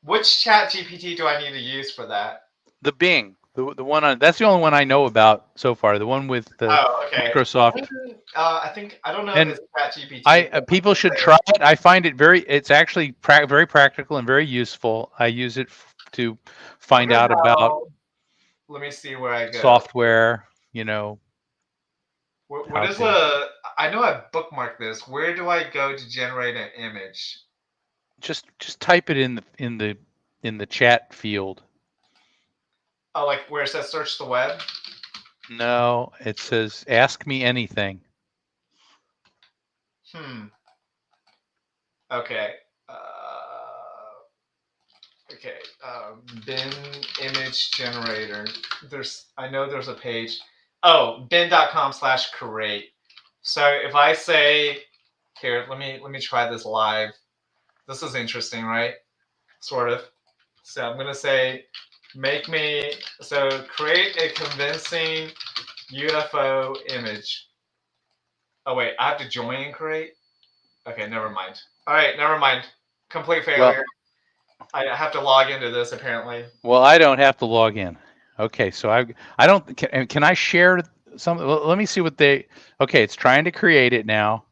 S1: Which Chat GPT do I need to use for that?
S2: The Bing, the one that's the only one I know about so far. The one with the Microsoft.
S1: I don't know if it's Chat GPT.
S2: People should try it. I find it it's actually very practical and very useful. I use it to find out about.
S1: Let me see where I go.
S2: Software,
S1: What is a I know I bookmarked this. Where do I go to generate an image?
S2: Just type it in the chat field.
S1: Oh, like where it says search the web?
S2: No, it says ask me anything.
S1: Okay. Okay. Bin image generator. I know there's a page. Oh, bin.com/create. So if I say, here, let me try this live. This is interesting, right? Sort of. So I'm gonna say, create a convincing UFO image. Oh wait, I have to join and create? Okay, never mind. All right, never mind. Complete failure. I have to log into this apparently.
S2: Well, I don't have to log in. Okay, so I don't can I share something? Well, let me see what they. Okay, it's trying to create it now.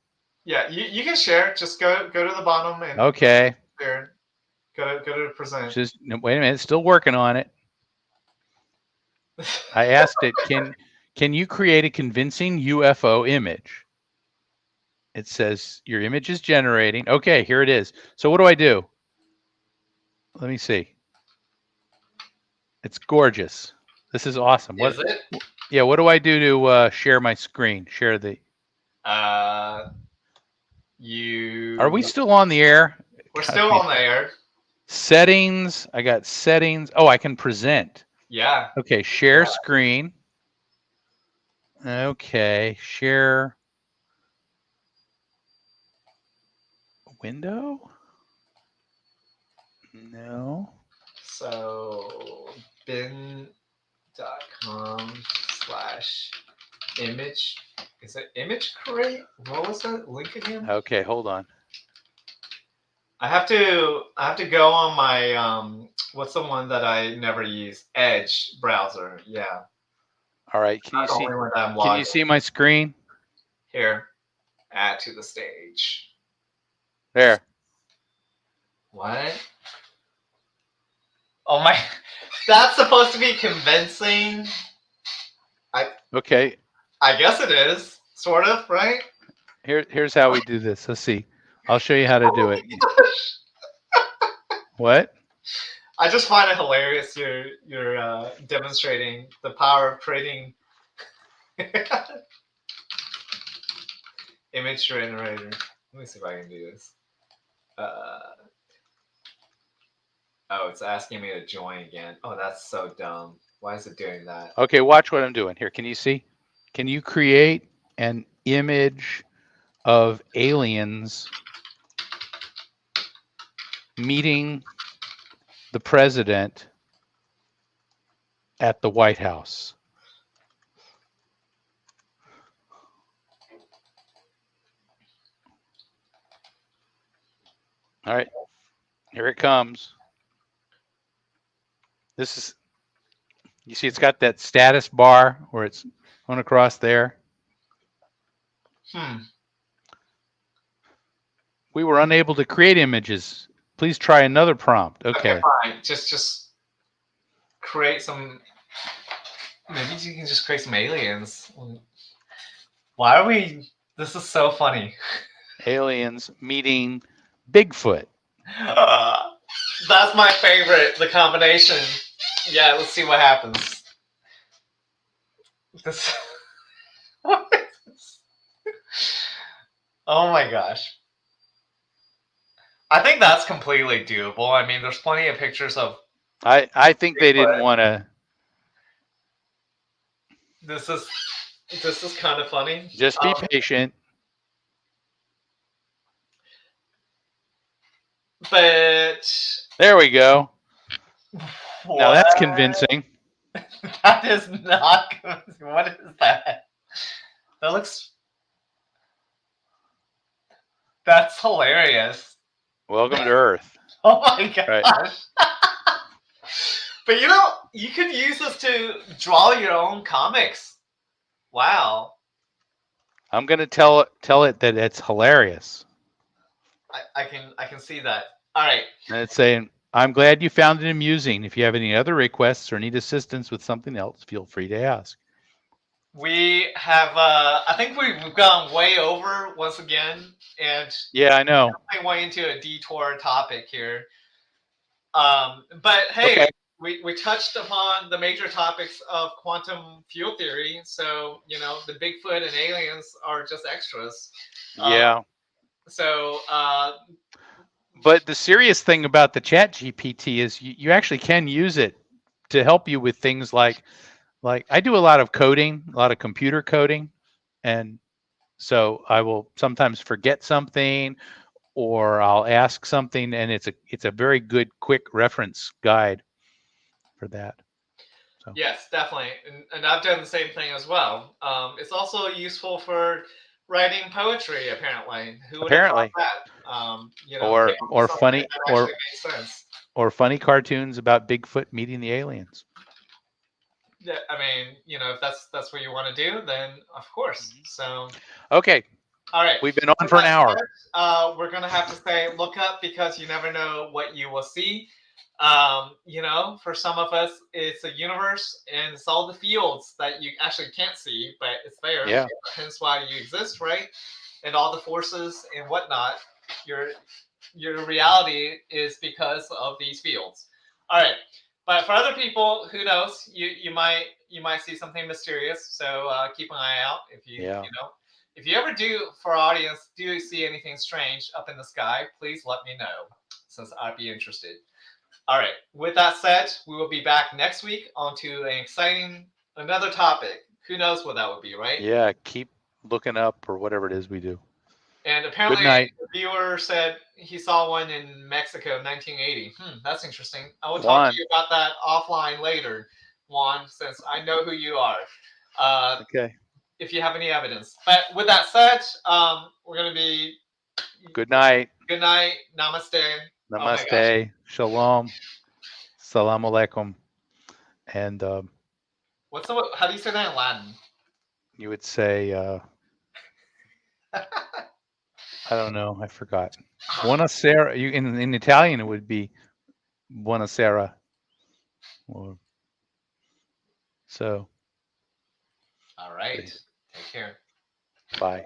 S1: Yeah, you can share. Just go to the bottom and
S2: Okay.
S1: share. Go to present.
S2: Just wait a minute. It's still working on it. I asked it, can you create a convincing UFO image? It says your image is generating. Okay, here it is. So what do I do? Let me see. It's gorgeous. This is awesome.
S1: Is it?
S2: Yeah, what do I do to share my screen? Share the.
S1: Are
S2: we still on the air?
S1: We're still on the air.
S2: Settings. I got settings. Oh, I can present.
S1: Yeah.
S2: Okay, share screen. Okay, share window. No.
S1: So bin.com/image. Is it image create? What was that link again?
S2: Okay, hold on.
S1: I have to go on my what's the one that I never use? Edge browser. Yeah.
S2: All right. Can you see my screen?
S1: Here. Add to the stage.
S2: There.
S1: What? Oh my! That's supposed to be convincing.
S2: Okay.
S1: I guess it is, sort of, right?
S2: Here's how we do this. Let's see. I'll show you how to do it. What?
S1: I just find it hilarious. You're demonstrating the power of creating image generator. Let me see if I can do this. Oh, it's asking me to join again. Oh, that's so dumb. Why is it doing that?
S2: Okay, watch what I'm doing here. Can you see? Can you create an image of aliens meeting the president at the White House? All right, here it comes. This is, you see, it's got that status bar where it's going across there. We were unable to create images. Please try another prompt. Okay.
S1: Fine. Just create some. Maybe you can just create some aliens. Why are we? This is so funny.
S2: Aliens meeting Bigfoot.
S1: That's my favorite. The combination. Yeah, let's see what happens. This. What is this? Oh my gosh. I think that's completely doable. I mean, there's plenty of pictures of.
S2: I think they didn't want to.
S1: This is kind of funny.
S2: Just be patient.
S1: But
S2: there we go.
S1: What?
S2: Now that's convincing.
S1: That is not convincing. What is that? That looks. That's hilarious.
S2: Welcome to Earth.
S1: Oh my gosh.
S2: Right.
S1: But you know, you could use this to draw your own comics. Wow.
S2: I'm gonna tell it that it's hilarious.
S1: I can see that. All right.
S2: And it's saying, I'm glad you found it amusing. If you have any other requests or need assistance with something else, feel free to ask.
S1: We have, I think we've gone way over once again, and
S2: Yeah, I know.
S1: I went into a detour topic here. But hey,
S2: Okay.
S1: we touched upon the major topics of quantum field theory. So, the Bigfoot and aliens are just extras. Um,
S2: Yeah.
S1: so,
S2: But the serious thing about the Chat GPT is you actually can use it to help you with things like I do a lot of coding, a lot of computer coding, and so I will sometimes forget something or I'll ask something, and it's a very good quick reference guide for that. So
S1: yes, definitely. And I've done the same thing as well. It's also useful for writing poetry, apparently. Who would have thought
S2: apparently,
S1: that?
S2: or
S1: Came up with
S2: or
S1: something
S2: funny
S1: that actually made sense.
S2: or funny cartoons about Bigfoot meeting the aliens.
S1: Yeah, I mean, if that's what you want to do, then of course.
S2: Mhm.
S1: So,
S2: Okay,
S1: all right.
S2: we've been on
S1: With
S2: for an
S1: that
S2: hour.
S1: said, we're gonna have to say look up because you never know what you will see. For some of us, it's a universe and it's all the fields that you actually can't see, but it's there.
S2: Yeah,
S1: Hence why you exist, right? And all the forces and whatnot. Your your reality is because of these fields. All right. But for other people, who knows? You might see something mysterious. So keep an eye out.
S2: yeah.
S1: If you ever do, for our audience, do see anything strange up in the sky, please let me know, since I'd be interested. All right. With that said, we will be back next week onto an exciting another topic. Who knows what that would be, right?
S2: Yeah, keep looking up or whatever it is we do.
S1: And
S2: Good
S1: apparently,
S2: night,
S1: the viewer said he saw one in Mexico in 1980. That's interesting. I will talk to
S2: Juan.
S1: you about that offline later, Juan, since I know who you are.
S2: Okay.
S1: If you have any evidence. But with that said, we're going to be
S2: Good night.
S1: good night, namaste. Oh my gosh.
S2: Namaste. Shalom. Salam alaikum. And
S1: How do you say that in Latin?
S2: you would say, I don't know, I forgot. Buonasera. In Italian, it would be buonasera. Or, so,
S1: All right. Take care.
S2: bye.